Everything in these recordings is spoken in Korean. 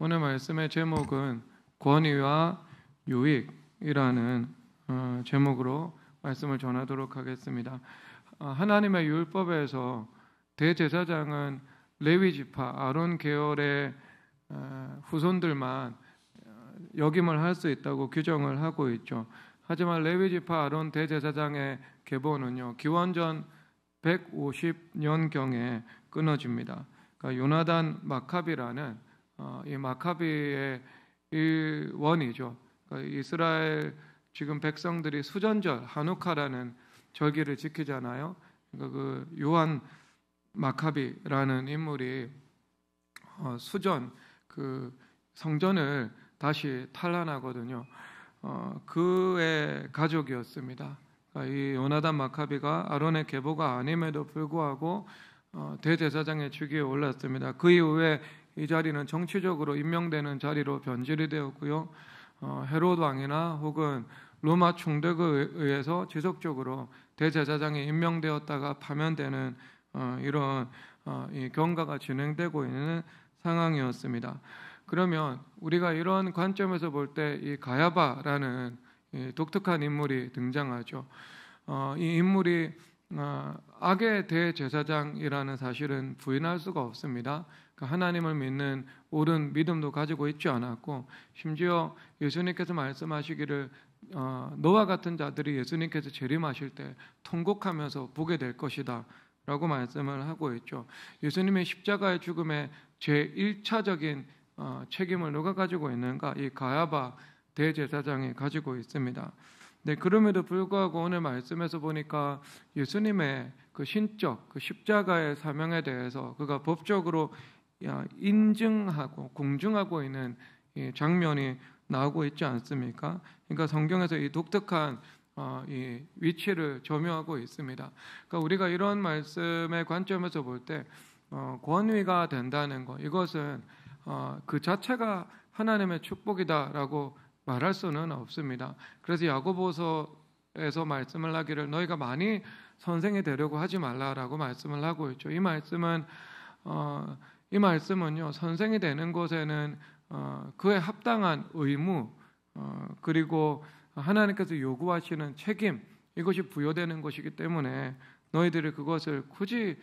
오늘 말씀의 제목은 권위와 유익이라는 제목으로 말씀을 전하도록 하겠습니다. 하나님의 율법에서 대제사장은 레위 지파 아론 계열의 후손들만 역임을 할 수 있다고 규정을 하고 있죠. 하지만 레위 지파 아론 대제사장의 계보는요, 기원전 150년경에 끊어집니다. 그러니까 요나단 마카비라는 이 마카비의 일원이죠. 그러니까 이스라엘 지금 백성들이 수전절 하누카라는 절기를 지키잖아요. 그러니까 그 요한 마카비라는 인물이 수전 그 성전을 다시 탈환하거든요. 그의 가족이었습니다. 그러니까 이 요나단 마카비가 아론의 계보가 아님에도 불구하고 대제사장의 직위에 올랐습니다. 그 이후에 이 자리는 정치적으로 임명되는 자리로 변질이 되었고요. 헤롯 왕이나 혹은 로마 총독에 의해서 지속적으로 대제사장이 임명되었다가 파면되는 이런 이 경과가 진행되고 있는 상황이었습니다. 그러면 우리가 이런 관점에서 볼 때 이 가야바라는 이 독특한 인물이 등장하죠. 이 인물이 악의 대제사장이라는 사실은 부인할 수가 없습니다. 하나님을 믿는 옳은 믿음도 가지고 있지 않았고, 심지어 예수님께서 말씀하시기를 너와 같은 자들이 예수님께서 재림하실 때 통곡하면서 보게 될 것이다 라고 말씀을 하고 있죠. 예수님의 십자가의 죽음의 제1차적인 책임을 누가 가지고 있는가? 이 가야바 대제사장이 가지고 있습니다. 네, 그럼에도 불구하고 오늘 말씀에서 보니까 예수님의 그 신적, 그 십자가의 사명에 대해서 그가 법적으로 인증하고 공증하고 있는 이 장면이 나오고 있지 않습니까? 그러니까 성경에서 이 독특한 이 위치를 점유하고 있습니다. 그러니까 우리가 이런 말씀의 관점에서 볼 때 권위가 된다는 것, 이것은 그 자체가 하나님의 축복이다라고 말할 수는 없습니다. 그래서 야고보서에서 말씀을 하기를 너희가 많이 선생이 되려고 하지 말라라고 말씀을 하고 있죠. 이 말씀은요, 선생이 되는 것에는 그에 합당한 의무 그리고 하나님께서 요구하시는 책임, 이것이 부여되는 것이기 때문에 너희들이 그것을 굳이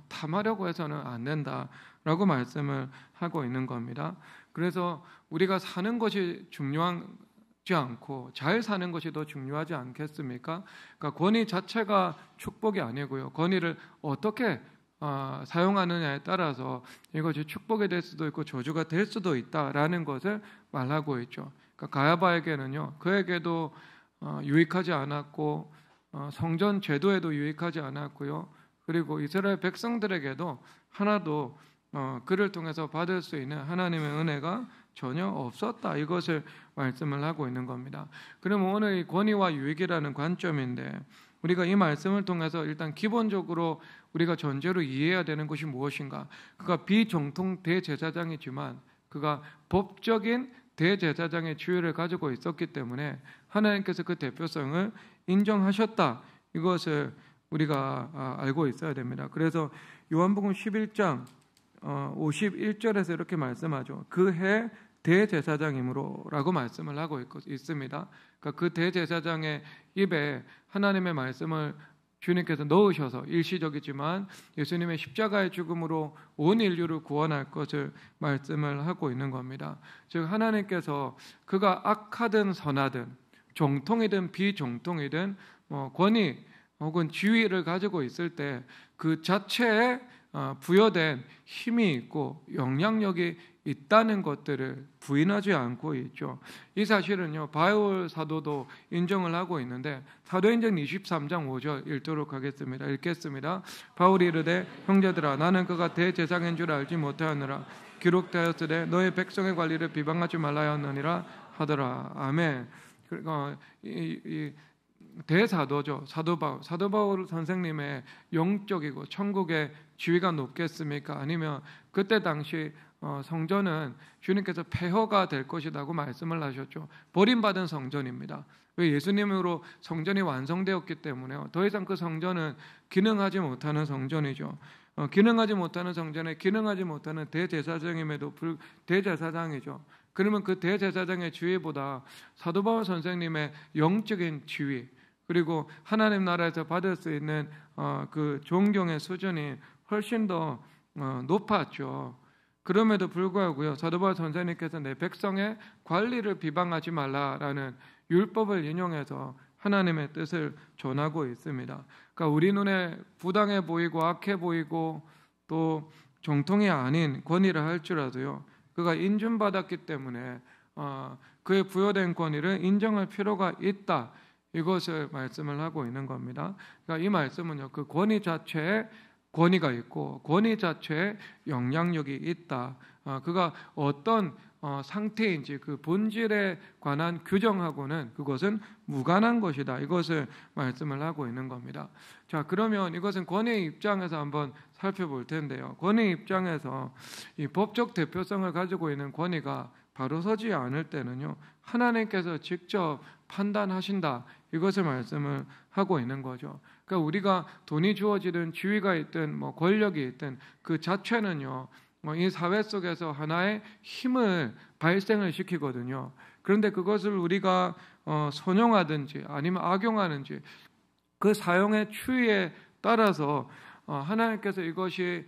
탐하려고 해서는 안 된다라고 말씀을 하고 있는 겁니다. 그래서 우리가 사는 것이 중요하지 않고 잘 사는 것이 더 중요하지 않겠습니까? 그러니까 권위 자체가 축복이 아니고요, 권위를 어떻게 사용하느냐에 따라서 이것이 축복이 될 수도 있고 저주가 될 수도 있다라는 것을 말하고 있죠. 그러니까 가야바에게는요, 그에게도 유익하지 않았고 성전 제도에도 유익하지 않았고요, 그리고 이스라엘 백성들에게도 하나도 그를 통해서 받을 수 있는 하나님의 은혜가 전혀 없었다, 이것을 말씀을 하고 있는 겁니다. 그러면 오늘 이 권위와 유익이라는 관점인데, 우리가 이 말씀을 통해서 일단 기본적으로 우리가 전제로 이해해야 되는 것이 무엇인가? 그가 비정통 대제사장이지만 그가 법적인 대제사장의 지위를 가지고 있었기 때문에 하나님께서 그 대표성을 인정하셨다, 이것을 우리가 알고 있어야 됩니다. 그래서 요한복음 11장 51절에서 이렇게 말씀하죠. 그 해 대제사장이므로 라고 말씀을 하고 있습니다. 그러니까 그 대제사장의 입에 하나님의 말씀을 주님께서 넣으셔서 일시적이지만 예수님의 십자가의 죽음으로 온 인류를 구원할 것을 말씀을 하고 있는 겁니다. 즉 하나님께서 그가 악하든 선하든 정통이든 비정통이든 권위 혹은 지위를 가지고 있을 때 그 자체에 부여된 힘이 있고 영향력이 있다는 것들을 부인하지 않고 있죠. 이 사실은요, 바울 사도도 인정을 하고 있는데 사도행전 23장 5절 읽도록 하겠습니다. 읽겠습니다. 바울이 이르되 형제들아, 나는 그가 대제사장인 줄 알지 못하였느라 기록되었으되 너의 백성의 관리를 비방하지 말라 하였느니라 하더라. 아멘. 그러니까 이 대사도죠. 사도 바울 선생님의 영적이고 천국의 지위가 높겠습니까? 아니면 그때 당시 성전은 주님께서 폐허가 될 것이라고 말씀을 하셨죠. 버림받은 성전입니다. 왜? 예수님으로 성전이 완성되었기 때문에요. 더 이상 그 성전은 기능하지 못하는 성전이죠. 기능하지 못하는 성전에 기능하지 못하는 대제사장임에도 대제사장이죠. 그러면 그 대제사장의 지위보다 사도 바울 선생님의 영적인 지위, 그리고 하나님 나라에서 받을 수 있는 그 존경의 수준이 훨씬 더 높았죠. 그럼에도 불구하고요, 사도 바울 선생님께서 내 백성의 관리를 비방하지 말라라는 율법을 인용해서 하나님의 뜻을 전하고 있습니다. 그러니까 우리 눈에 부당해 보이고 악해 보이고 또 정통이 아닌 권위를 할지라도요, 그가 인준받았기 때문에 그의 부여된 권위를 인정할 필요가 있다, 이것을 말씀을 하고 있는 겁니다. 그러니까 이 말씀은요, 그 권위 자체에 권위가 있고 권위 자체에 영향력이 있다. 그가 어떤 상태인지 그 본질에 관한 규정하고는 그것은 무관한 것이다. 이것을 말씀을 하고 있는 겁니다. 자, 그러면 이것은 권위의 입장에서 한번 살펴볼 텐데요. 권위의 입장에서 이 법적 대표성을 가지고 있는 권위가 바로 서지 않을 때는요, 하나님께서 직접 판단하신다, 이것을 말씀을 하고 있는 거죠. 그러니까 우리가 돈이 주어지든 지위가 있든 뭐 권력이 있든 그 자체는요, 이 사회 속에서 하나의 힘을 발생을 시키거든요. 그런데 그것을 우리가 선용하든지 아니면 악용하는지 그 사용의 추이에 따라서 하나님께서 이것이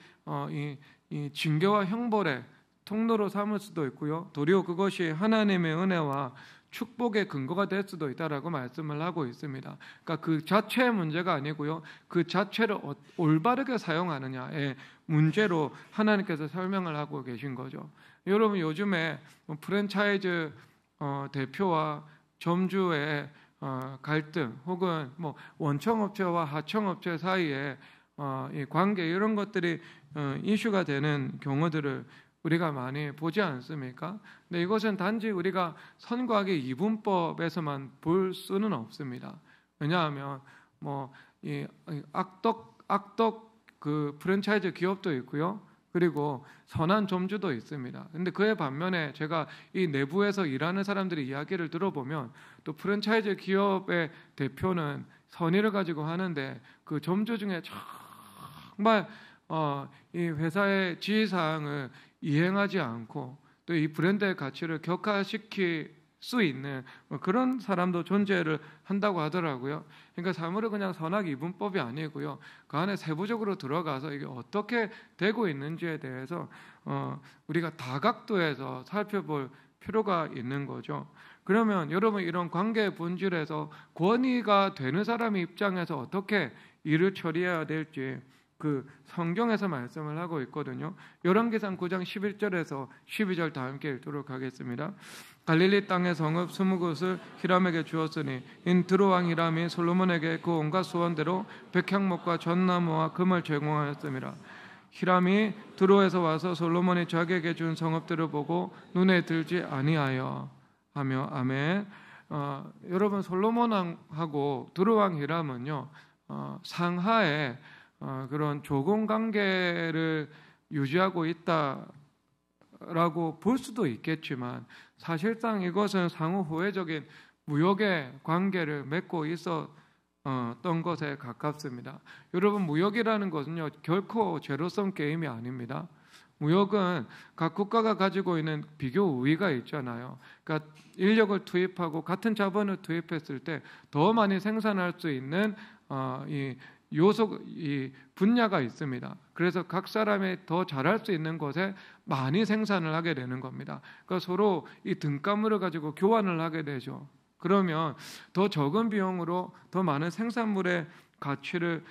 이 징계와 형벌의 통로로 삼을 수도 있고요, 도리어 그것이 하나님의 은혜와 축복의 근거가 될 수도 있다라고 말씀을 하고 있습니다. 그러니까 그 자체의 문제가 아니고요, 그 자체를 올바르게 사용하느냐의 문제로 하나님께서 설명을 하고 계신 거죠. 여러분, 요즘에 프랜차이즈 대표와 점주의 갈등, 혹은 뭐 원청업체와 하청업체 사이에 이 관계, 이런 것들이 이슈가 되는 경우들을 우리가 많이 보지 않습니까? 근데 이것은 단지 우리가 선과악의 이분법에서만 볼 수는 없습니다. 왜냐하면 뭐 이 악덕 그 프랜차이즈 기업도 있고요, 그리고 선한 점주도 있습니다. 근데 그에 반면에 제가 이 내부에서 일하는 사람들의 이야기를 들어보면 또 프랜차이즈 기업의 대표는 선의를 가지고 하는데 그 점주 중에 정말 이 회사의 지휘사항을 이행하지 않고 또 이 브랜드의 가치를 격화시킬 수 있는 그런 사람도 존재를 한다고 하더라고요. 그러니까 사물을 그냥 선악 이분법이 아니고요, 그 안에 세부적으로 들어가서 이게 어떻게 되고 있는지에 대해서 우리가 다각도에서 살펴볼 필요가 있는 거죠. 그러면 여러분, 이런 관계의 본질에서 권위가 되는 사람의 입장에서 어떻게 일을 처리해야 될지 그 성경에서 말씀을 하고 있거든요. 열왕기상 9장 11절에서 12절 다 함께 읽도록 하겠습니다. 갈릴리 땅의 성읍 20곳을 히람에게 주었으니 인 드로왕 히람이 솔로몬에게 그 온갖 소원대로 백향목과 전나무와 금을 제공하였습니다. 히람이 드로에서 와서 솔로몬이 자기에게 준 성읍들을 보고 눈에 들지 아니하여 하며 아멘. 여러분, 솔로몬하고 드로왕 히람은요, 상하에 그런 조공 관계를 유지하고 있다라고 볼 수도 있겠지만 사실상 이것은 상호 후회적인 무역의 관계를 맺고 있었던 것에 가깝습니다. 여러분, 무역이라는 것은요, 결코 제로섬 게임이 아닙니다. 무역은 각 국가가 가지고 있는 비교 우위가 있잖아요. 그러니까 인력을 투입하고 같은 자본을 투입했을 때 더 많이 생산할 수 있는 이 분야가 있습니다. 그래서 각 사람이 더 잘할 수 있는 것에 많이 생산을 하게 되는 겁니다. 그러니까 서로 이 등가물을 가지고 교환을 하게 되죠. 그러면 더 적은 비용으로 더 많은 생산물의 가치를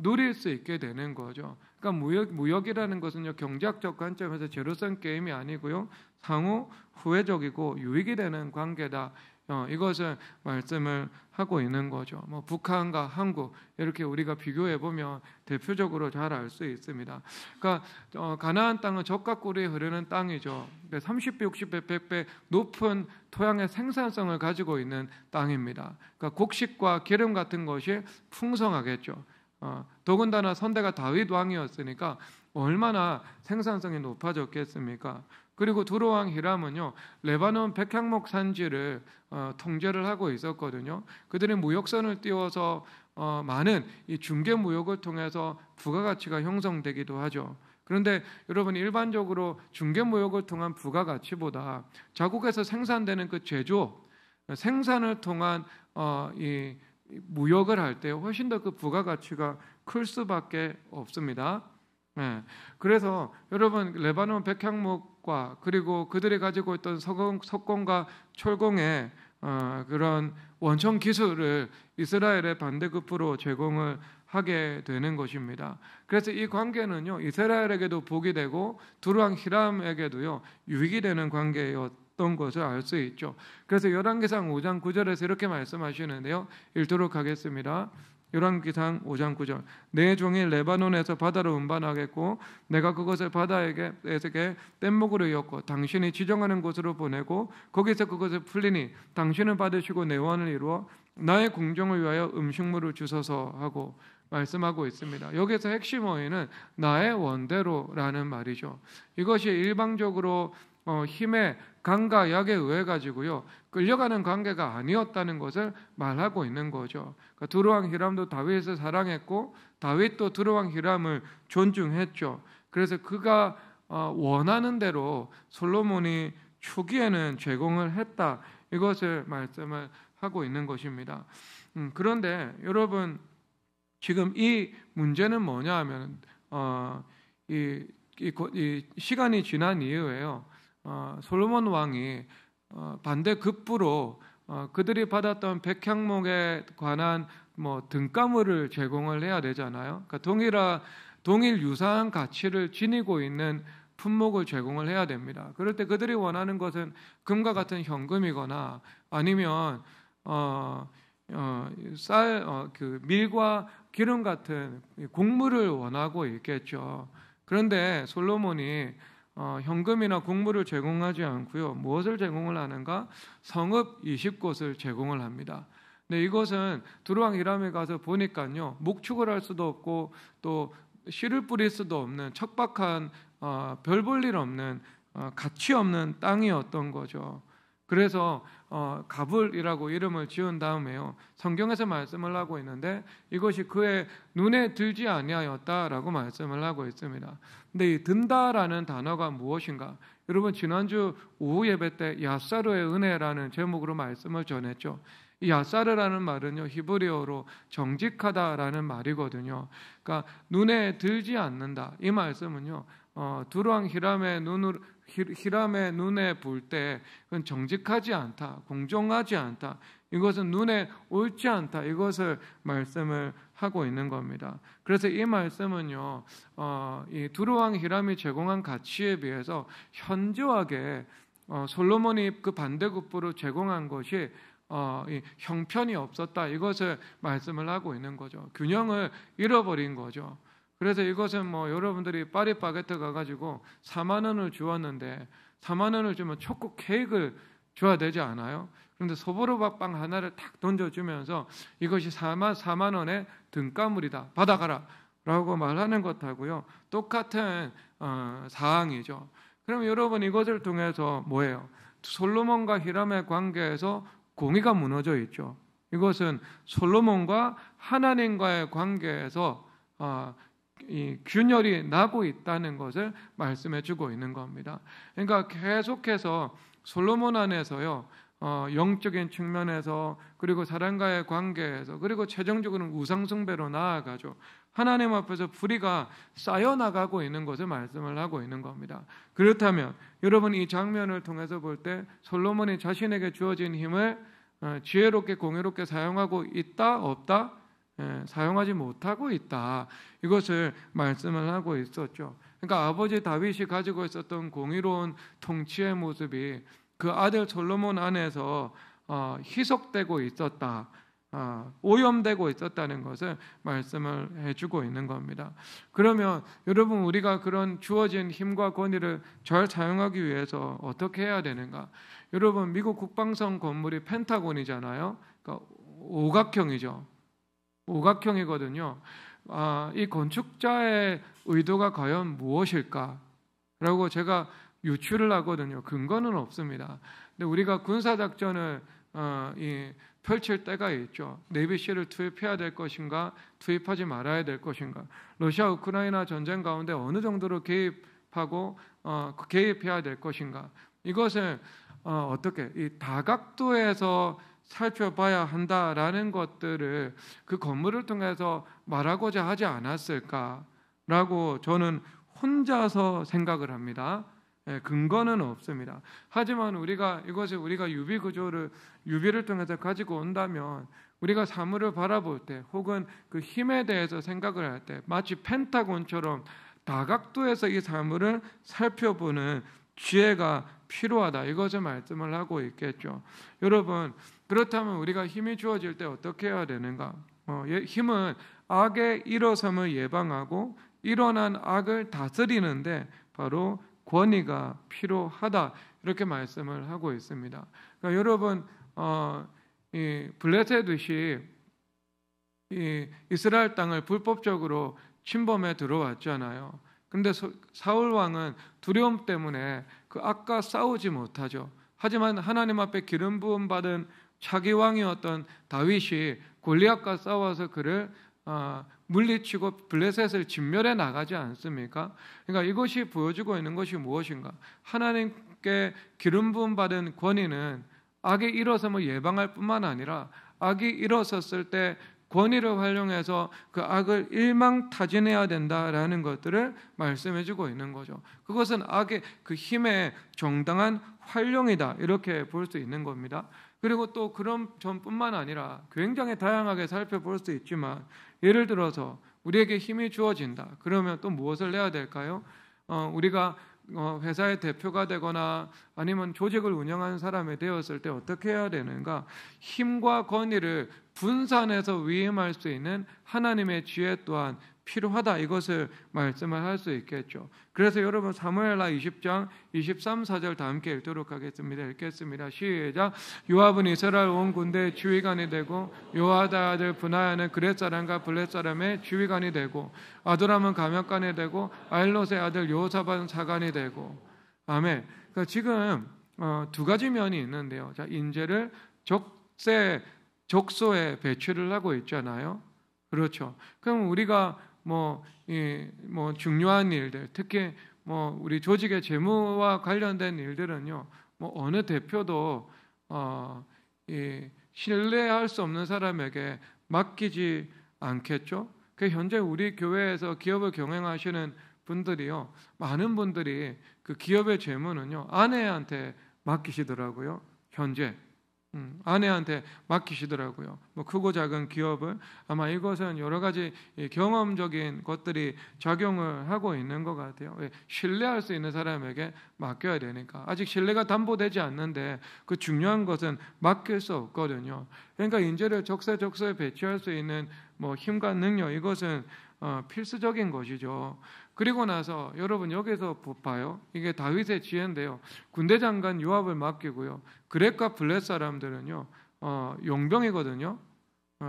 누릴 수 있게 되는 거죠. 그러니까 무역이라는 것은요, 경제학적 관점에서 제로섬 게임이 아니고요, 상호 후회적이고 유익이 되는 관계다. 이것을 말씀을 하고 있는 거죠. 뭐 북한과 한국 이렇게 우리가 비교해 보면 대표적으로 잘 알 수 있습니다. 그러니까 가나안 땅은 젖과 꿀이 흐르는 땅이죠. 30배, 60배, 100배 높은 토양의 생산성을 가지고 있는 땅입니다. 그러니까 곡식과 기름 같은 것이 풍성하겠죠. 더군다나 선대가 다윗 왕이었으니까 얼마나 생산성이 높아졌겠습니까? 그리고 두로왕 히람은요, 레바논 백향목 산지를 통제를 하고 있었거든요. 그들이 무역선을 띄워서 많은 이 중개무역을 통해서 부가가치가 형성되기도 하죠. 그런데 여러분, 일반적으로 중개무역을 통한 부가가치보다 자국에서 생산되는 그 제조, 생산을 통한 이 무역을 할 때 훨씬 더 그 부가가치가 클 수밖에 없습니다. 네. 그래서 여러분, 레바논 백향목과 그리고 그들이 가지고 있던 석공과 철공의 그런 원천 기술을 이스라엘의 반대급부로 제공을 하게 되는 것입니다. 그래서 이 관계는요, 이스라엘에게도 복이 되고 두루왕 히람에게도요 유익이 되는 관계였던 것을 알 수 있죠. 그래서 열왕기상 5장 9절에서 이렇게 말씀하시는데요, 읽도록 하겠습니다. 열왕기상 5장 9절. 내 종이 레바논에서 바다를 운반하겠고 내가 그것을 바다에게 뗏목으로 이었고 당신이 지정하는 곳으로 보내고 거기서 그것을 풀리니 당신은 받으시고 내 원을 이루어 나의 궁정을 위하여 음식물을 주소서 하고 말씀하고 있습니다. 여기서 핵심 어휘는 나의 원대로라는 말이죠. 이것이 일방적으로 힘의 강과 약에 의해 가지고요 끌려가는 관계가 아니었다는 것을 말하고 있는 거죠. 그러니까 두루왕 히람도 다윗을 사랑했고 다윗도 두루왕 히람을 존중했죠. 그래서 그가 원하는 대로 솔로몬이 초기에는 제공을 했다, 이것을 말씀을 하고 있는 것입니다. 그런데 여러분, 지금 이 문제는 뭐냐 하면 이 시간이 지난 이후에요 솔로몬 왕이 반대급부로 그들이 받았던 백향목에 관한 등가물을 제공을 해야 되잖아요. 그러니까 동일 유사한 가치를 지니고 있는 품목을 제공을 해야 됩니다. 그럴 때 그들이 원하는 것은 금과 같은 현금이거나 아니면 밀과 기름 같은 곡물을 원하고 있겠죠. 그런데 솔로몬이 현금이나 곡물을 제공하지 않고요, 무엇을 제공을 하는가? 성읍 20곳을 제공을 합니다. 근데 이것은 두루왕 히람에 가서 보니까요, 목축을 할 수도 없고 또 씨를 뿌릴 수도 없는 척박한 별 볼 일 없는 가치 없는 땅이었던 거죠. 그래서 가불이라고 이름을 지은 다음에요, 성경에서 말씀을 하고 있는데 이것이 그의 눈에 들지 아니하였다라고 말씀을 하고 있습니다. 근데 이 든다라는 단어가 무엇인가? 여러분, 지난주 오후 예배 때 야사르의 은혜라는 제목으로 말씀을 전했죠. 이 야사르라는 말은요 히브리어로 정직하다라는 말이거든요. 그러니까 눈에 들지 않는다, 이 말씀은요 두루왕 히람의 눈에 볼 때 그건 정직하지 않다, 공정하지 않다, 이것은 눈에 옳지 않다, 이것을 말씀을 하고 있는 겁니다. 그래서 이 말씀은요 이 두루왕 히람이 제공한 가치에 비해서 현저하게 솔로몬이 그 반대급부로 제공한 것이 형편이 없었다, 이것을 말씀을 하고 있는 거죠. 균형을 잃어버린 거죠. 그래서 이것은 여러분들이 파리 바게트 가가지고 4만 원을 주었는데 4만 원을 주면 초코 케이크를 줘야 되지 않아요? 그런데 소보로밥빵 하나를 탁 던져주면서 이것이 4만 원의 등가물이다, 받아가라 라고 말하는 것하고요 똑같은 사항이죠. 그럼 여러분, 이것을 통해서 뭐예요? 솔로몬과 히람의 관계에서 공의가 무너져 있죠. 이것은 솔로몬과 하나님과의 관계에서 이 균열이 나고 있다는 것을 말씀해 주고 있는 겁니다. 그러니까 계속해서 솔로몬 안에서요 영적인 측면에서, 그리고 사람과의 관계에서, 그리고 최종적으로는 우상숭배로 나아가죠. 하나님 앞에서 불의가 쌓여나가고 있는 것을 말씀을 하고 있는 겁니다. 그렇다면 여러분, 이 장면을 통해서 볼 때 솔로몬이 자신에게 주어진 힘을 지혜롭게 공의롭게 사용하고 있다, 없다? 사용하지 못하고 있다, 이것을 말씀을 하고 있었죠. 그러니까 아버지 다윗이 가지고 있었던 공의로운 통치의 모습이 그 아들 솔로몬 안에서 희석되고 있었다, 오염되고 있었다는 것을 말씀을 해주고 있는 겁니다. 그러면 여러분, 우리가 그런 주어진 힘과 권위를 잘 사용하기 위해서 어떻게 해야 되는가? 여러분, 미국 국방성 건물이 펜타곤이잖아요. 그러니까 오각형이죠. 오각형이거든요. 이 건축자의 의도가 과연 무엇일까? 라고 제가 유추를 하거든요. 근거는 없습니다. 근데 우리가 군사작전을 펼칠 때가 있죠. 네비시를 투입해야 될 것인가, 투입하지 말아야 될 것인가. 러시아 우크라이나 전쟁 가운데 어느 정도로 개입하고 개입해야 될 것인가. 이것을 어떻게 이 다각도에서 살펴봐야 한다라는 것들을 그 건물을 통해서 말하고자 하지 않았을까라고 저는 혼자서 생각을 합니다. 근거는 없습니다. 하지만 이것을 우리가 유비를 통해서 가지고 온다면 우리가 사물을 바라볼 때 혹은 그 힘에 대해서 생각을 할 때 마치 펜타곤처럼 다각도에서 이 사물을 살펴보는 지혜가 필요하다. 이것을 말씀을 하고 있겠죠. 여러분, 그렇다면 우리가 힘이 주어질 때 어떻게 해야 되는가? 힘은 악의 일어섬을 예방하고 일어난 악을 다스리는데 바로 권위가 필요하다. 이렇게 말씀을 하고 있습니다. 그러니까 여러분, 이 블레셋이 이스라엘 땅을 불법적으로 침범해 들어왔잖아요. 근데 사울 왕은 두려움 때문에 그 악과 싸우지 못하죠. 하지만 하나님 앞에 기름 부음 받은 차기 왕이었던 다윗이 골리앗과 싸워서 그를 물리치고 블레셋을 진멸해 나가지 않습니까? 그러니까 이것이 보여주고 있는 것이 무엇인가? 하나님께 기름 부음 받은 권위는 악이 일어섬을 예방할 뿐만 아니라 악이 일어섰을 때 권위를 활용해서 그 악을 일망타진해야 된다라는 것들을 말씀해주고 있는 거죠. 그것은 악의 그 힘의 정당한 활용이다, 이렇게 볼 수 있는 겁니다. 그리고 또 그런 점뿐만 아니라 굉장히 다양하게 살펴볼 수 있지만, 예를 들어서 우리에게 힘이 주어진다. 그러면 또 무엇을 해야 될까요? 우리가 회사의 대표가 되거나 아니면 조직을 운영하는 사람이 되었을 때 어떻게 해야 되는가? 힘과 권위를 분산해서 위임할 수 있는 하나님의 지혜 또한 필요하다. 이것을 말씀을 할 수 있겠죠. 그래서 여러분 사무엘하 20장 23, 4절 다 함께 읽도록 하겠습니다. 읽겠습니다. 시작. 요압은 이스라엘 온 군대의 지휘관이 되고 요아다의 아들 브나야는 그렛 사람과 블렛 사람의 지휘관이 되고 아도람은 감역관이 되고 아일롯의 아들 요사밧은 사관이 되고. 아멘. 그러니까 지금 두 가지 면이 있는데요. 자, 인재를 적소에 배치를 하고 있잖아요. 그렇죠. 그럼 우리가 중요한 일들, 특히 우리 조직의 재무와 관련된 일들은요, 어느 대표도 신뢰할 수 없는 사람에게 맡기지 않겠죠. 그 현재 우리 교회에서 기업을 경영하시는 분들이요, 많은 분들이 그 기업의 재무는요 아내한테 맡기시더라고요. 현재. 아내한테 맡기시더라고요. 크고 작은 기업을. 아마 이것은 여러 가지 경험적인 것들이 작용을 하고 있는 것 같아요. 신뢰할 수 있는 사람에게 맡겨야 되니까. 아직 신뢰가 담보되지 않는데 그 중요한 것은 맡길 수 없거든요. 그러니까 인재를 적세적소에 배치할 수 있는 힘과 능력, 이것은 필수적인 것이죠. 그리고 나서 여러분 여기서 봐요. 이게 다윗의 지혜인데요. 군대 장관 요압을 맡기고요. 그렛과 블렛 사람들은요, 용병이거든요.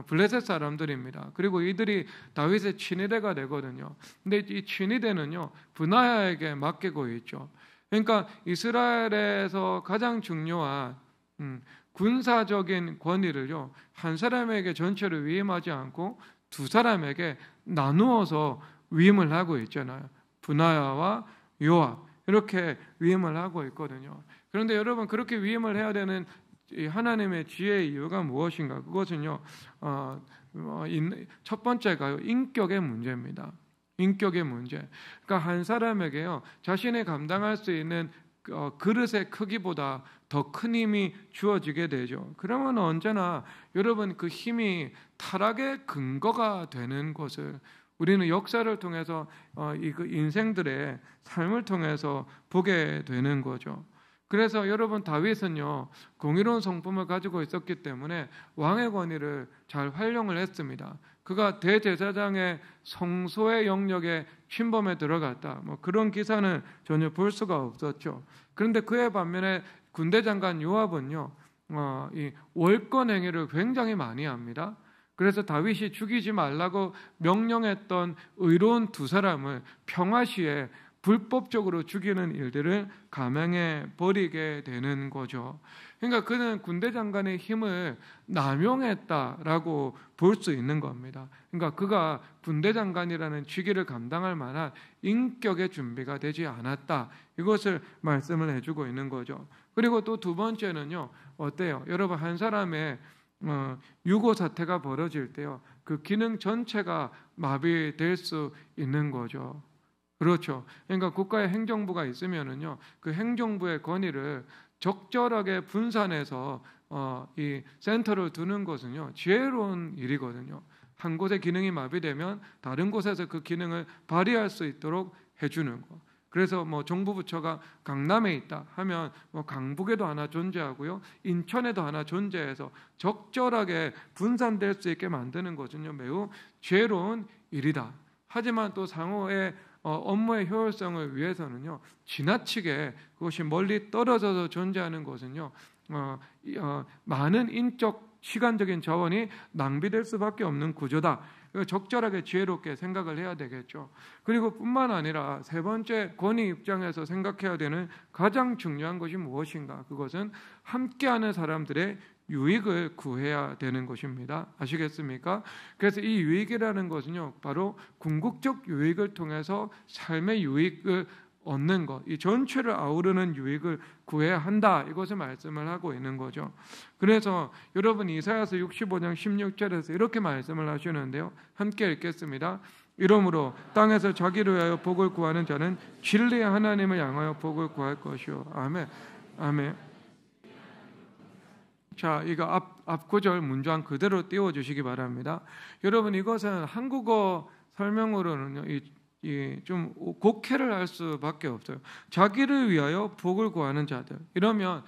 블레셋 사람들입니다. 그리고 이들이 다윗의 친위대가 되거든요. 근데 이 친위대는요, 브나야에게 맡기고 있죠. 그러니까 이스라엘에서 가장 중요한 군사적인 권위를요, 한 사람에게 전체를 위임하지 않고 두 사람에게 나누어서 위임을 하고 있잖아요. 브나야와 요압, 이렇게 위임을 하고 있거든요. 그런데 여러분, 그렇게 위임을 해야 되는 하나님의 지혜의 이유가 무엇인가? 그것은요, 첫 번째가요, 인격의 문제입니다. 인격의 문제. 그러니까 한 사람에게요, 자신이 감당할 수 있는 그릇의 크기보다 더 큰 힘이 주어지게 되죠. 그러면 언제나 여러분, 그 힘이 타락의 근거가 되는 것을 우리는 역사를 통해서 그 인생들의 삶을 통해서 보게 되는 거죠. 그래서 여러분, 다윗은요, 공의로운 성품을 가지고 있었기 때문에 왕의 권위를 잘 활용을 했습니다. 그가 대제사장의 성소의 영역에 침범에 들어갔다, 그런 기사는 전혀 볼 수가 없었죠. 그런데 그에 반면에 군대 장관 요압은요, 이 월권 행위를 굉장히 많이 합니다. 그래서 다윗이 죽이지 말라고 명령했던 의로운 두 사람을 평화시에 불법적으로 죽이는 일들을 감행해 버리게 되는 거죠. 그러니까 그는 군대 장관의 힘을 남용했다라고 볼 수 있는 겁니다. 그러니까 그가 군대 장관이라는 직위를 감당할 만한 인격의 준비가 되지 않았다. 이것을 말씀을 해주고 있는 거죠. 그리고 또 두 번째는요, 어때요? 여러분, 한 사람의 유고 사태가 벌어질 때요, 그 기능 전체가 마비될 수 있는 거죠. 그렇죠. 그러니까 국가의 행정부가 있으면은요, 그 행정부의 권위를 적절하게 분산해서 이 센터를 두는 것은요, 지혜로운 일이거든요. 한 곳의 기능이 마비되면 다른 곳에서 그 기능을 발휘할 수 있도록 해주는 거. 그래서 뭐 정부 부처가 강남에 있다 하면 뭐 강북에도 하나 존재하고요, 인천에도 하나 존재해서 적절하게 분산될 수 있게 만드는 것은요, 매우 지혜로운 일이다. 하지만 또 상호의 업무의 효율성을 위해서는요, 지나치게 그것이 멀리 떨어져서 존재하는 것은요, 많은 인적 시간적인 자원이 낭비될 수밖에 없는 구조다. 적절하게 지혜롭게 생각을 해야 되겠죠. 그리고 뿐만 아니라 세 번째, 권위 입장에서 생각해야 되는 가장 중요한 것이 무엇인가? 그것은 함께하는 사람들의 유익을 구해야 되는 것입니다. 아시겠습니까? 그래서 이 유익이라는 것은요, 바로 궁극적 유익을 통해서 삶의 유익을 얻는 것, 이 전체를 아우르는 유익을 구해야 한다. 이것을 말씀을 하고 있는 거죠. 그래서 여러분, 이사야서 65장 16절에서 이렇게 말씀을 하시는데요, 함께 읽겠습니다. 이러므로 땅에서 자기를 위하여 복을 구하는 자는 진리의 하나님을 향하여 복을 구할 것이요. 아멘. 아멘. 자, 이거 앞 구절 문장 그대로 띄워주시기 바랍니다. 여러분, 이것은 한국어 설명으로는요, 좀 곡해를 할 수밖에 없어요. 자기를 위하여 복을 구하는 자들, 이러면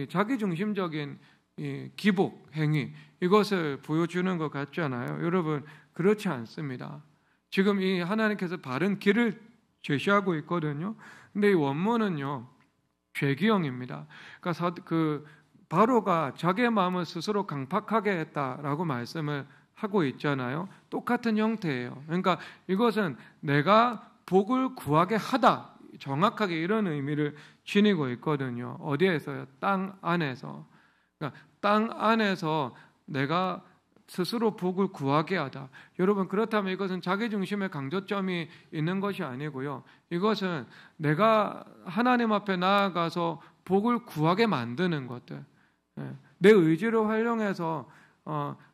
자기 중심적인 기복 행위, 이것을 보여주는 것 같잖아요. 여러분, 그렇지 않습니다. 지금 이 하나님께서 바른 길을 제시하고 있거든요. 근데 이 원문은요, 죄기형입니다. 그러니까 바로가 자기의 마음을 스스로 강팍하게 했다라고 말씀을 하고 있잖아요. 똑같은 형태예요. 그러니까 이것은 내가 복을 구하게 하다, 정확하게 이런 의미를 지니고 있거든요. 어디에서요? 땅 안에서. 그러니까 땅 안에서 내가 스스로 복을 구하게 하다. 여러분, 그렇다면 이것은 자기 중심의 강조점이 있는 것이 아니고요, 이것은 내가 하나님 앞에 나아가서 복을 구하게 만드는 것들, 내 의지를 활용해서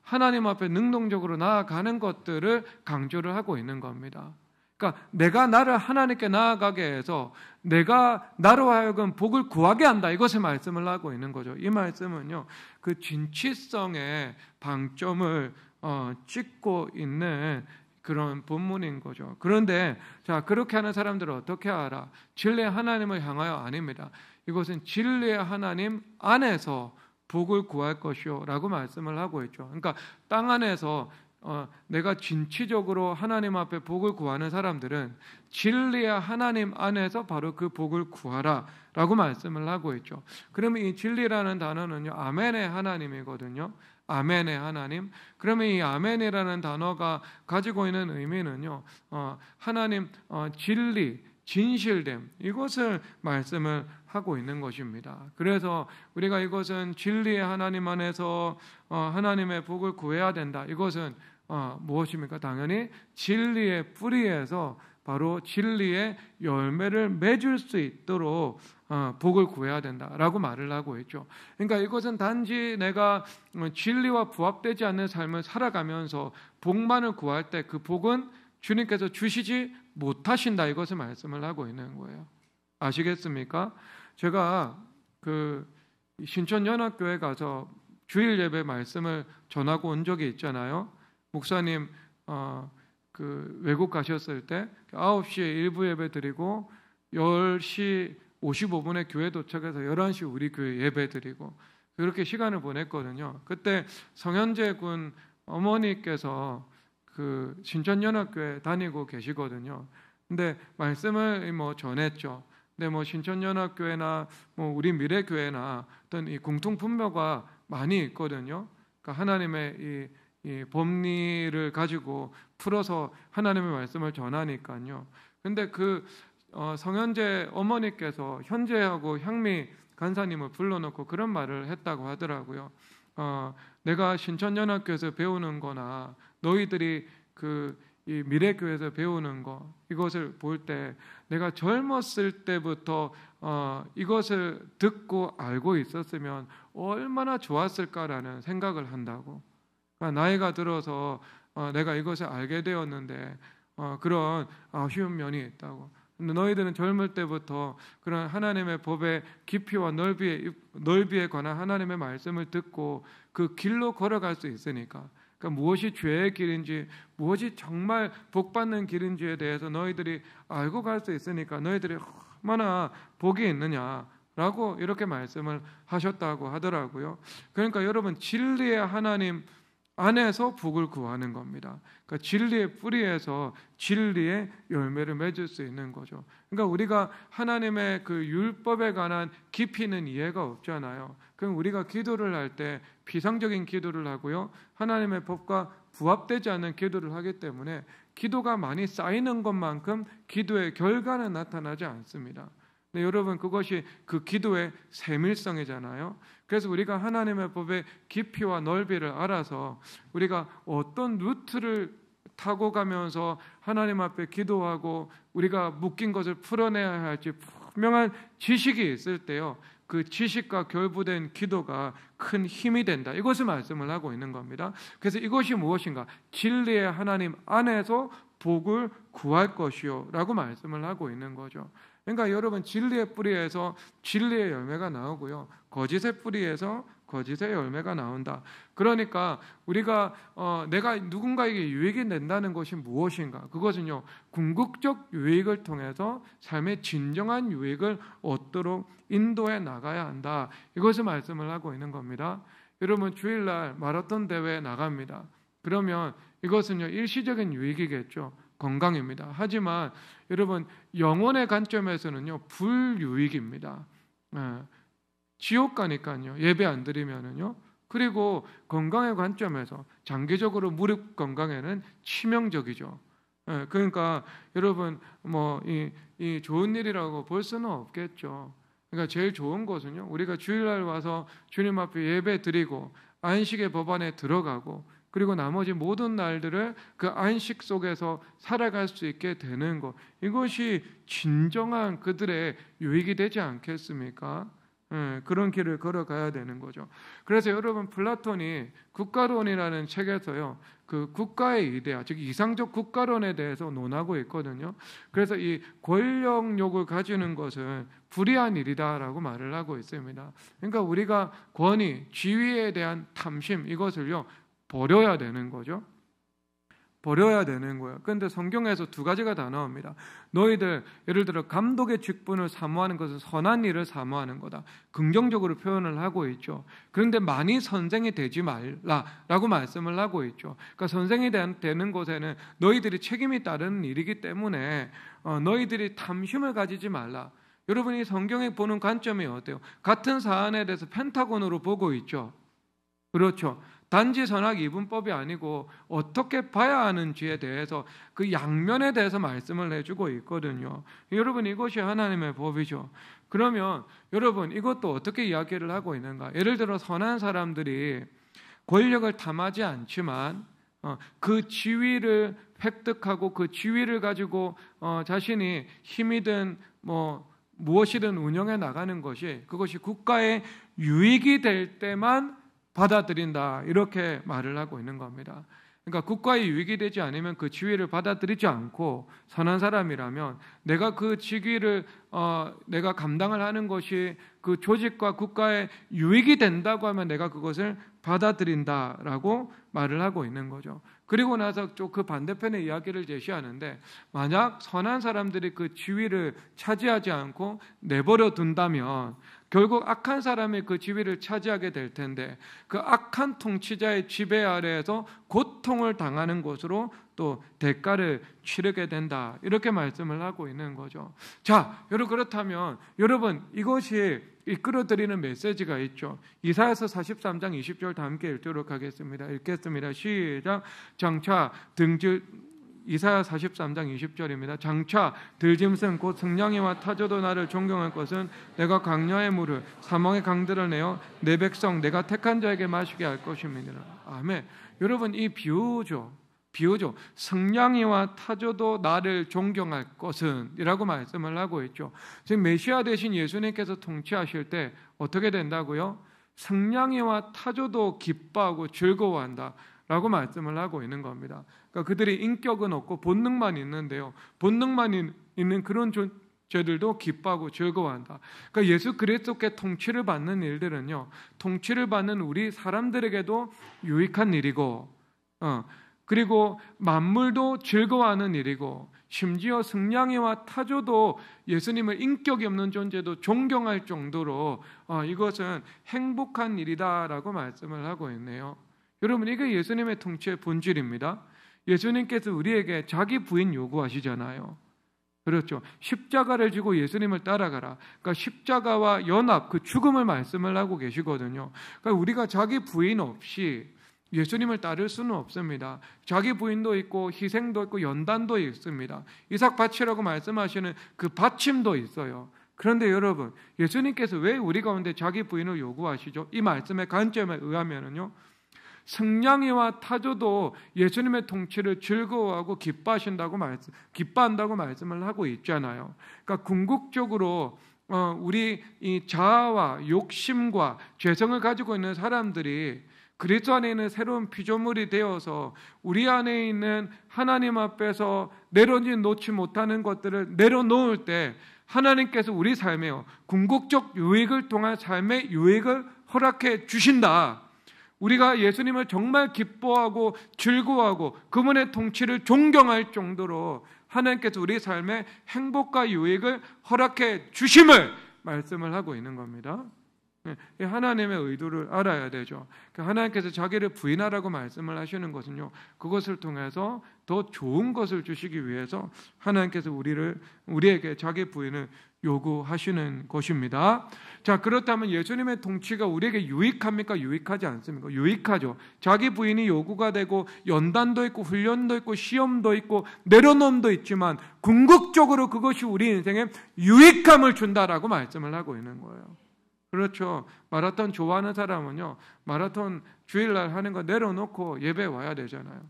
하나님 앞에 능동적으로 나아가는 것들을 강조를 하고 있는 겁니다. 그러니까 내가 나를 하나님께 나아가게 해서 내가 나로 하여금 복을 구하게 한다, 이것을 말씀을 하고 있는 거죠. 이 말씀은요, 그 진취성의 방점을 찍고 있는 그런 본문인 거죠. 그런데 자, 그렇게 하는 사람들은 어떻게 알아? 진리의 하나님을 향하여 아닙니다. 이것은 진리의 하나님 안에서 복을 구할 것이요 라고 말씀을 하고 있죠. 그러니까 땅 안에서 내가 진취적으로 하나님 앞에 복을 구하는 사람들은 진리의 하나님 안에서 바로 그 복을 구하라 라고 말씀을 하고 있죠. 그러면 이 진리라는 단어는요, 아멘의 하나님이거든요. 아멘의 하나님. 그러면 이 아멘이라는 단어가 가지고 있는 의미는요, 하나님 진리, 진실됨, 이것을 말씀을 하고 있는 것입니다. 그래서 우리가 이것은 진리의 하나님 안에서 하나님의 복을 구해야 된다. 이것은 무엇입니까? 당연히 진리의 뿌리에서 바로 진리의 열매를 맺을 수 있도록 복을 구해야 된다라고 말을 하고 있죠. 그러니까 이것은 단지 내가 진리와 부합되지 않는 삶을 살아가면서 복만을 구할 때 그 복은 주님께서 주시지 못하신다, 이것을 말씀을 하고 있는 거예요. 아시겠습니까? 제가 그 신천연합교회 가서 주일 예배 말씀을 전하고 온 적이 있잖아요. 목사님 그 외국 가셨을 때 9시에 일부 예배 드리고 10시 55분에 교회 도착해서 11시 우리 교회 예배 드리고 그렇게 시간을 보냈거든요. 그때 성현재 군 어머니께서 그 신천연합교회 다니고 계시거든요. 근데 말씀을 전했죠. 근데 신천연합교회나 우리 미래교회나 어떤 이 공통분모가 많이 있거든요. 그러니까 하나님의 이 법리를 가지고 풀어서 하나님의 말씀을 전하니까요. 근데 그 성현재 어머니께서 현재하고 향미 간사님을 불러놓고 그런 말을 했다고 하더라고요. 내가 신천연합교에서 배우는 거나 너희들이 이 미래교회에서 배우는 거, 이것을 볼 때 내가 젊었을 때부터 이것을 듣고 알고 있었으면 얼마나 좋았을까라는 생각을 한다고. 그러니까 나이가 들어서 내가 이것을 알게 되었는데 그런 아쉬운 면이 있다고. 근데 너희들은 젊을 때부터 그런 하나님의 법의 깊이와 넓이에 관한 하나님의 말씀을 듣고 그 길로 걸어갈 수 있으니까, 그러니까 무엇이 죄의 길인지 무엇이 정말 복받는 길인지에 대해서 너희들이 알고 갈 수 있으니까 너희들이 얼마나 복이 있느냐라고 이렇게 말씀을 하셨다고 하더라고요. 그러니까 여러분, 진리의 하나님 안에서 복을 구하는 겁니다. 그러니까 진리의 뿌리에서 진리의 열매를 맺을 수 있는 거죠. 그러니까 우리가 하나님의 그 율법에 관한 깊이는 이해가 없잖아요. 그럼 우리가 기도를 할 때 피상적인 기도를 하고요, 하나님의 법과 부합되지 않는 기도를 하기 때문에 기도가 많이 쌓이는 것만큼 기도의 결과는 나타나지 않습니다. 근데 여러분, 그것이 그 기도의 세밀성이잖아요. 그래서 우리가 하나님의 법의 깊이와 넓이를 알아서 우리가 어떤 루트를 타고 가면서 하나님 앞에 기도하고 우리가 묶인 것을 풀어내야 할지 분명한 지식이 있을 때요, 그 지식과 결부된 기도가 큰 힘이 된다, 이것을 말씀을 하고 있는 겁니다. 그래서 이것이 무엇인가? 진리의 하나님 안에서 복을 구할 것이요 라고 말씀을 하고 있는 거죠. 그러니까 여러분, 진리의 뿌리에서 진리의 열매가 나오고요, 거짓의 뿌리에서 거짓의 열매가 나온다. 그러니까 우리가 내가 누군가에게 유익이 된다는 것이 무엇인가? 그것은요, 궁극적 유익을 통해서 삶의 진정한 유익을 얻도록 인도해 나가야 한다, 이것을 말씀을 하고 있는 겁니다. 여러분, 주일날 마라톤 대회에 나갑니다. 그러면 이것은요, 일시적인 유익이겠죠. 건강입니다. 하지만 여러분, 영혼의 관점에서는요, 불유익입니다. 지옥 가니까요, 예배 안 드리면은요. 그리고 건강의 관점에서 장기적으로 무릎 건강에는 치명적이죠. 그러니까 여러분, 이 좋은 일이라고 볼 수는 없겠죠. 그러니까 제일 좋은 것은요, 우리가 주일날 와서 주님 앞에 예배 드리고 안식의 법 안에 들어가고 그리고 나머지 모든 날들을 그 안식 속에서 살아갈 수 있게 되는 것, 이것이 진정한 그들의 유익이 되지 않겠습니까? 그런 길을 걸어가야 되는 거죠. 그래서 여러분, 플라톤이 국가론이라는 책에서요, 그 국가의 이데아, 즉 이상적 국가론에 대해서 논하고 있거든요. 그래서 이 권력욕을 가지는 것은 불의한 일이다라고 말을 하고 있습니다. 그러니까 우리가 권위, 지위에 대한 탐심, 이것을요 버려야 되는 거죠. 버려야 되는 거예요. 그런데 성경에서 두 가지가 다 나옵니다. 너희들, 예를 들어 감독의 직분을 사모하는 것은 선한 일을 사모하는 거다, 긍정적으로 표현을 하고 있죠. 그런데 많이 선생이 되지 말라라고 말씀을 하고 있죠. 그러니까 선생이 되는 곳에는 너희들이 책임이 따르는 일이기 때문에 너희들이 탐심을 가지지 말라. 여러분이 성경에 보는 관점이 어때요? 같은 사안에 대해서 펜타곤으로 보고 있죠. 그렇죠. 단지 선악 이분법이 아니고 어떻게 봐야 하는지에 대해서 그 양면에 대해서 말씀을 해주고 있거든요. 여러분, 이것이 하나님의 법이죠. 그러면 여러분, 이것도 어떻게 이야기를 하고 있는가? 예를 들어 선한 사람들이 권력을 탐하지 않지만 그 지위를 획득하고 그 지위를 가지고 자신이 힘이든 무엇이든 운영해 나가는 것이, 그것이 국가의 유익이 될 때만 받아들인다, 이렇게 말을 하고 있는 겁니다. 그러니까 국가의 유익이 되지 않으면 그 지위를 받아들이지 않고, 선한 사람이라면 내가 그 직위를 내가 감당을 하는 것이 그 조직과 국가의 유익이 된다고 하면 내가 그것을 받아들인다라고 말을 하고 있는 거죠. 그리고 나서 또 그 반대편의 이야기를 제시하는데, 만약 선한 사람들이 그 지위를 차지하지 않고 내버려 둔다면 결국 악한 사람이 그 지위를 차지하게 될 텐데, 그 악한 통치자의 지배 아래에서 고통을 당하는 것으로 또 대가를 치르게 된다, 이렇게 말씀을 하고 있는 거죠. 자, 여러분, 그렇다면 여러분, 이것이 이끌어드리는 메시지가 있죠. 이사야서 43장 20절 다 함께 읽도록 하겠습니다. 읽겠습니다. 시작. 장차 이사야 43장 20절입니다. 장차 들짐승 곧 승냥이와 타조도 나를 존경할 것은 내가 강야의 물을 사망의 강들을 내어 내 백성 내가 택한 자에게 마시게 할 것입니다. 아멘. 여러분, 이 비유죠. 승냥이와 타조도 나를 존경할 것은 이라고 말씀을 하고 있죠. 지금 메시아 대신 예수님께서 통치하실 때 어떻게 된다고요? 승냥이와 타조도 기뻐하고 즐거워한다 라고 말씀을 하고 있는 겁니다. 그러니까 그들이 인격은 없고 본능만 있는데요, 본능만 있는 그런 존재들도 기뻐하고 즐거워한다. 그러니까 예수 그리스도께 통치를 받는 일들은요, 통치를 받는 우리 사람들에게도 유익한 일이고, 그리고 만물도 즐거워하는 일이고, 심지어 승냥이와 타조도 예수님을 인격이 없는 존재도 존경할 정도로 이것은 행복한 일이다라고 말씀을 하고 있네요. 여러분, 이게 예수님의 통치의 본질입니다. 예수님께서 우리에게 자기 부인 요구하시잖아요. 그렇죠. 십자가를 지고 예수님을 따라가라. 그러니까 십자가와 연합, 그 죽음을 말씀을 하고 계시거든요. 그러니까 우리가 자기 부인 없이 예수님을 따를 수는 없습니다. 자기 부인도 있고 희생도 있고 연단도 있습니다. 이삭 바치라고 말씀하시는 그 받침도 있어요. 그런데 여러분, 예수님께서 왜 우리 가운데 자기 부인을 요구하시죠? 이 말씀의 관점에 의하면요, 승냥이와 타조도 예수님의 통치를 즐거워하고 기뻐한다고 말씀을 하고 있잖아요. 그러니까 궁극적으로 우리 이 자아와 욕심과 죄성을 가지고 있는 사람들이 그리스도 안에 있는 새로운 피조물이 되어서 우리 안에 있는 하나님 앞에서 내려놓지 못하는 것들을 내려놓을 때 하나님께서 우리 삶에요, 궁극적 유익을 통한 삶의 유익을 허락해 주신다. 우리가 예수님을 정말 기뻐하고 즐거워하고 그분의 통치를 존경할 정도로 하나님께서 우리 삶의 행복과 유익을 허락해 주심을 말씀을 하고 있는 겁니다. 하나님의 의도를 알아야 되죠. 하나님께서 자기를 부인하라고 말씀을 하시는 것은요, 그것을 통해서 더 좋은 것을 주시기 위해서 하나님께서 우리에게 자기 부인을 요구하시는 것입니다. 자, 그렇다면 예수님의 통치가 우리에게 유익합니까? 유익하지 않습니까? 유익하죠. 자기 부인이 요구가 되고 연단도 있고 훈련도 있고 시험도 있고 내려놓음도 있지만 궁극적으로 그것이 우리 인생에 유익함을 준다라고 말씀을 하고 있는 거예요. 그렇죠. 마라톤 좋아하는 사람은요, 마라톤 주일날 하는 거 내려놓고 예배 와야 되잖아요.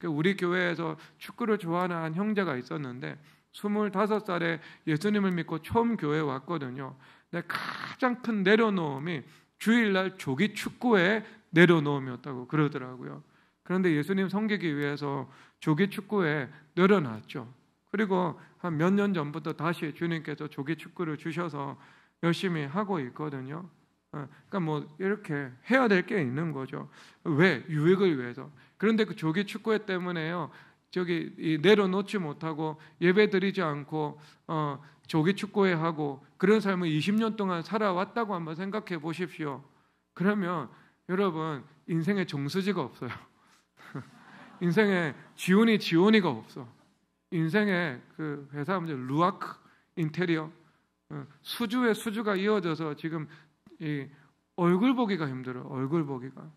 우리 교회에서 축구를 좋아하는 한 형제가 있었는데 25살에 예수님을 믿고 처음 교회에 왔거든요. 근데 가장 큰 내려놓음이 주일날 조기 축구에 내려놓음이었다고 그러더라고요. 그런데 예수님 섬기기 위해서 조기 축구에 내려놨죠. 그리고 한 몇 년 전부터 다시 주님께서 조기 축구를 주셔서 열심히 하고 있거든요. 그러니까 뭐 이렇게 해야 될 게 있는 거죠. 왜? 유익을 위해서. 그런데 그 조기 축구회 때문에요, 내려놓지 못하고 예배 드리지 않고 조기 축구회 하고 그런 삶을 20년 동안 살아왔다고 한번 생각해 보십시오. 그러면 여러분, 인생에 정수지가 없어요. 인생에 지온이가 없어. 인생에 그 회사 문제 루아크 인테리어 수주에 수주가 이어져서 지금 이 얼굴 보기가 힘들어. 얼굴 보기가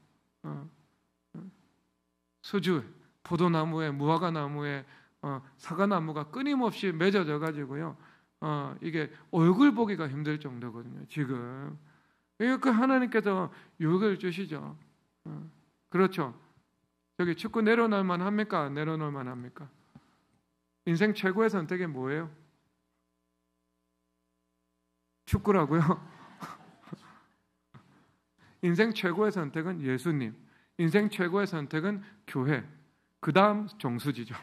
수주 포도나무에 무화과나무에 사과나무가 끊임없이 맺어져 가지고요, 이게 얼굴 보기가 힘들 정도거든요. 지금 그 하나님께서 유익을 주시죠. 그렇죠. 저기 축구 내려놓을 만합니까? 안 내려놓을 만합니까? 인생 최고의 선택이 뭐예요? 축구라고요? 인생 최고의 선택은 예수님. 인생 최고의 선택은 교회. 그 다음 정수지죠.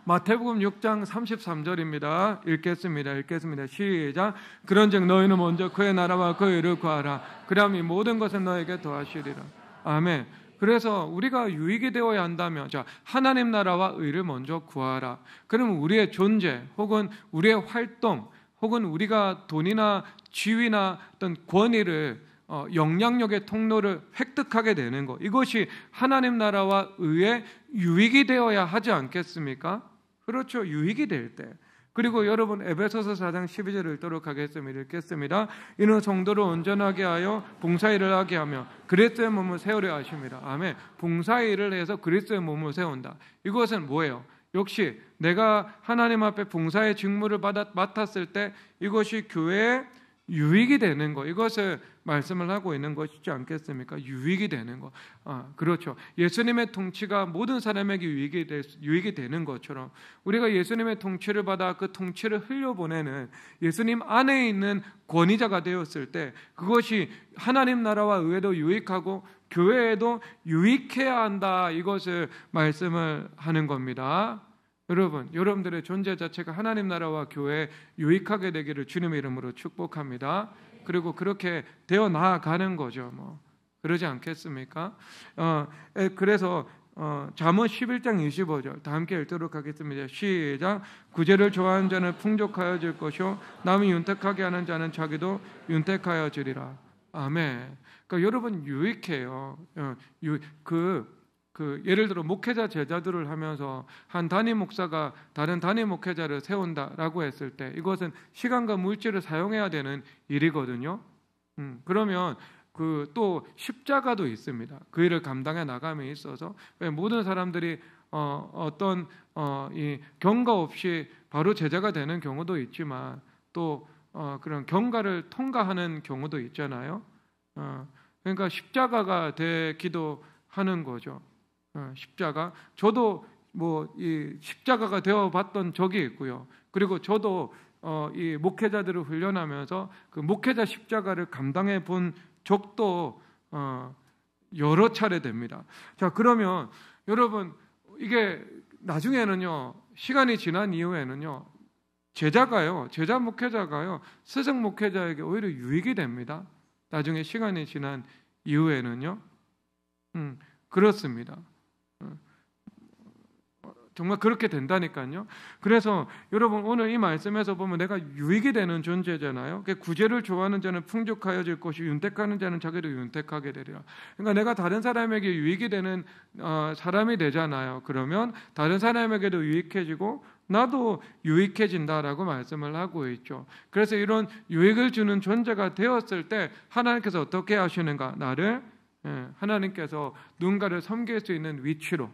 마태복음 6장 33절입니다. 읽겠습니다. 시작. 그런즉 너희는 먼저 그의 나라와 그의 의를 구하라. 그리하면 이 모든 것은 너에게 더하시리라. 아멘. 그래서 우리가 유익이 되어야 한다면, 자, 하나님 나라와 의를 먼저 구하라. 그러면 우리의 존재 혹은 우리의 활동 혹은 우리가 돈이나 지위나 어떤 권위를 영향력의 통로를 획득하게 되는 것, 이것이 하나님 나라와 의의 유익이 되어야 하지 않겠습니까? 그렇죠. 유익이 될 때. 그리고 여러분 에베소서 4장 12절을 읽도록 하겠습니다. 읽겠습니다. 이는 성도를 온전하게 하여 봉사일을 하게 하며 그리스도의 몸을 세우려 하십니다. 아멘. 봉사일을 해서 그리스도의 몸을 세운다. 이것은 뭐예요? 역시 내가 하나님 앞에 봉사의 직무를 맡았을 때 이것이 교회의 유익이 되는 거, 이것을 말씀을 하고 있는 것이지 않겠습니까? 유익이 되는 거. 그렇죠. 예수님의 통치가 모든 사람에게 유익이 되는 것처럼 우리가 예수님의 통치를 받아 그 통치를 흘려보내는 예수님 안에 있는 권위자가 되었을 때 그것이 하나님 나라와 의회도 유익하고 교회에도 유익해야 한다. 이것을 말씀을 하는 겁니다. 여러분들의 존재 자체가 하나님 나라와 교회에 유익하게 되기를 주님의 이름으로 축복합니다. 그리고 그렇게 되어 나아가는 거죠. 그러지 않겠습니까? 그래서 잠언 11장 25절 다 함께 읽도록 하겠습니다. 시작. 구제를 좋아하는 자는 풍족하여질 것이요 남이 윤택하게 하는 자는 자기도 윤택하여지리라. 아멘. 그러니까 여러분 유익해요. 예를 들어 목회자 제자들을 하면서 한 담임 목사가 다른 담임 목회자를 세운다라고 했을 때 이것은 시간과 물질을 사용해야 되는 일이거든요. 그러면 또 십자가도 있습니다. 그 일을 감당해 나감에 있어서 모든 사람들이 이 경과 없이 바로 제자가 되는 경우도 있지만 또 그런 경과를 통과하는 경우도 있잖아요. 그러니까 십자가가 되기도 하는 거죠. 십자가. 저도 이 십자가가 되어 봤던 적이 있고요. 그리고 저도 이 목회자들을 훈련하면서 그 목회자 십자가를 감당해 본 적도 여러 차례 됩니다. 자, 그러면 여러분 이게 나중에는요, 시간이 지난 이후에는요, 제자 목회자가요, 스승 목회자에게 오히려 유익이 됩니다. 나중에 시간이 지난 이후에는요. 그렇습니다. 정말 그렇게 된다니까요. 그래서 여러분 오늘 이 말씀에서 보면 내가 유익이 되는 존재잖아요. 구제를 좋아하는 자는 풍족하여질 것이 윤택하는 자는 자기도 윤택하게 되리라. 그러니까 내가 다른 사람에게 유익이 되는 사람이 되잖아요. 그러면 다른 사람에게도 유익해지고 나도 유익해진다라고 말씀을 하고 있죠. 그래서 이런 유익을 주는 존재가 되었을 때 하나님께서 어떻게 하시는가? 나를 하나님께서 누군가를 섬길 수 있는 위치로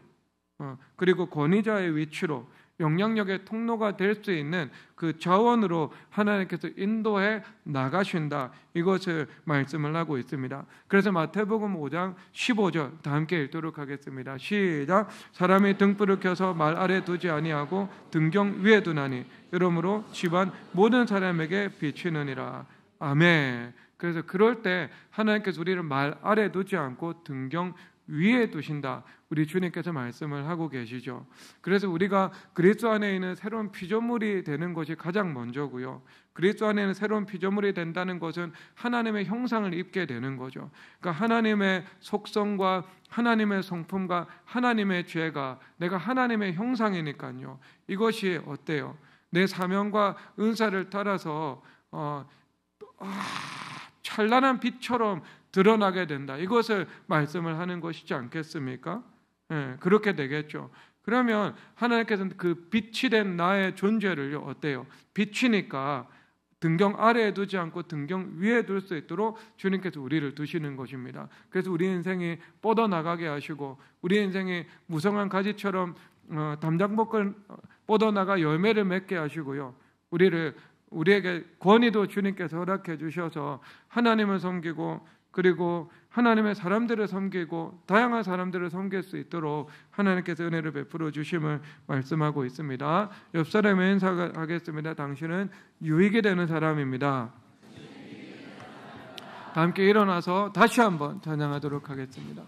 그리고 권위자의 위치로 영향력의 통로가 될 수 있는 그 자원으로 하나님께서 인도해 나가신다. 이것을 말씀을 하고 있습니다. 그래서 마태복음 5장 15절 다 함께 읽도록 하겠습니다. 시작. 사람이 등불을 켜서 말 아래 두지 아니하고 등경 위에 두나니 이러므로 집안 모든 사람에게 비치느니라. 아멘. 그래서 그럴 때 하나님께서 우리를 말 아래 두지 않고 등경 위에 두신다. 우리 주님께서 말씀을 하고 계시죠. 그래서 우리가 그리스도 안에 있는 새로운 피조물이 되는 것이 가장 먼저고요. 그리스도 안에 있는 새로운 피조물이 된다는 것은 하나님의 형상을 입게 되는 거죠. 그러니까 하나님의 속성과 하나님의 성품과 하나님의 죄가 내가 하나님의 형상이니까요. 이것이 어때요? 내 사명과 은사를 따라서 찬란한 빛처럼 드러나게 된다. 이것을 말씀을 하는 것이지 않겠습니까? 그렇게 되겠죠. 그러면 하나님께서는 그 빛이 된 나의 존재를 어때요? 빛이니까 등경 아래에 두지 않고 등경 위에 둘 수 있도록 주님께서 우리를 두시는 것입니다. 그래서 우리 인생이 뻗어나가게 하시고 우리 인생이 무성한 가지처럼 담장복을 뻗어나가 열매를 맺게 하시고요. 우리에게 권위도 주님께서 허락해 주셔서 하나님을 섬기고 그리고 하나님의 사람들을 섬기고 다양한 사람들을 섬길 수 있도록 하나님께서 은혜를 베풀어 주심을 말씀하고 있습니다. 옆 사람에 인사하겠습니다. 당신은 유익이 되는 사람입니다. 다 함께 일어나서 다시 한번 찬양하도록 하겠습니다.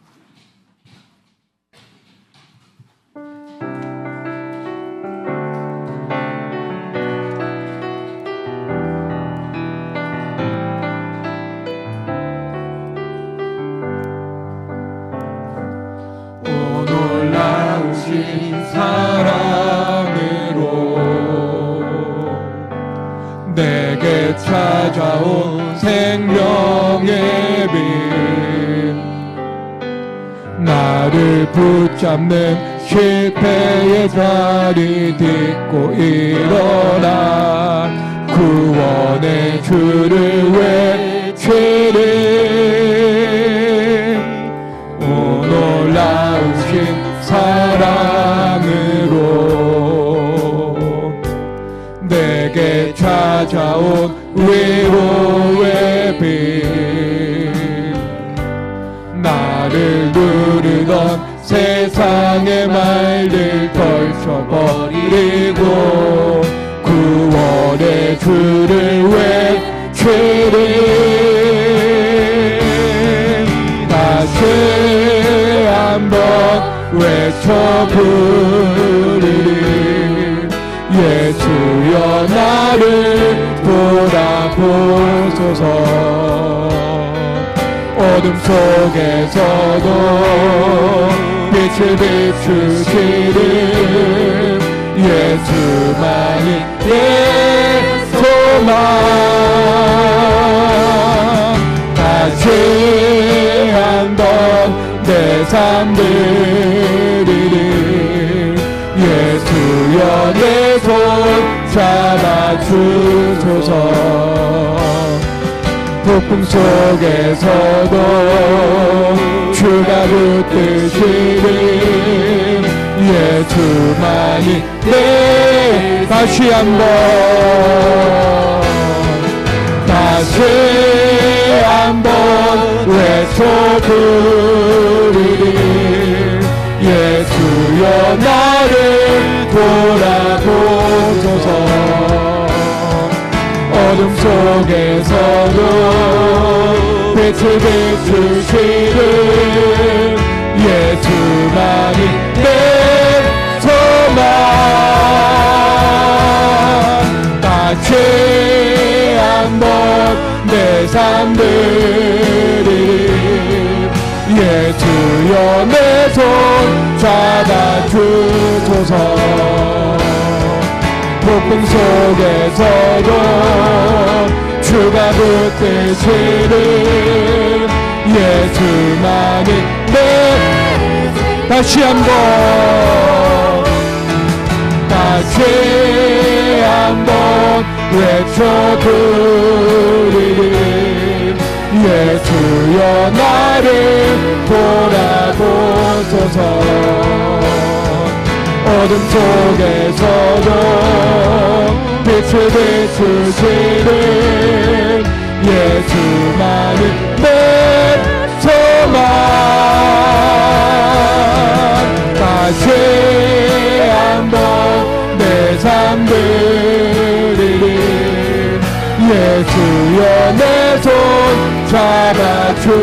사랑으로 내게 찾아온 생명의 빛 나를 붙잡는 실패의 자리 딛고 일어나 구원의 주를 외치리. 오 놀라우신 사랑으로 내게 찾아온 위로의 빛, 나를 누르던 세상의 말들 펼쳐버리고 구원의 주를 외치리. 다시 한번 외쳐 부르리. 예수여 나를 돌아보소서. 어둠 속에서도 빛을 비추시는 예수만이 내 소망. 다시 한번 내 삶 드리리. 예수여 내 손 잡아주소서. 폭풍 속에서도 주가 붙드시는 예수만이 내. 다시 한번 외쳐 부르리. 예수여 나를 돌아보소서. 어둠 속에서도 빛을 비추시는 예수만이 내 소망. 다시 한번 내 삶 드리리. 예수여 내 손 잡아주소서. 폭풍 속에서도 주가 붙드시는 예수만이 내. 다시 한번 외쳐 부르리. 예수여 나를 돌아보소서. 어둠 속에서도 빛을 비추시는 예수만이 내 소망. 다시 한번 내 삶 드리리. 예수여 내 손 잡아주소서.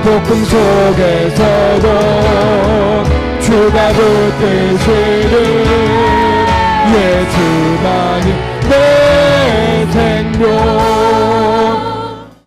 폭풍 속에서도 주가 붙드시는 예수만이 내 생명.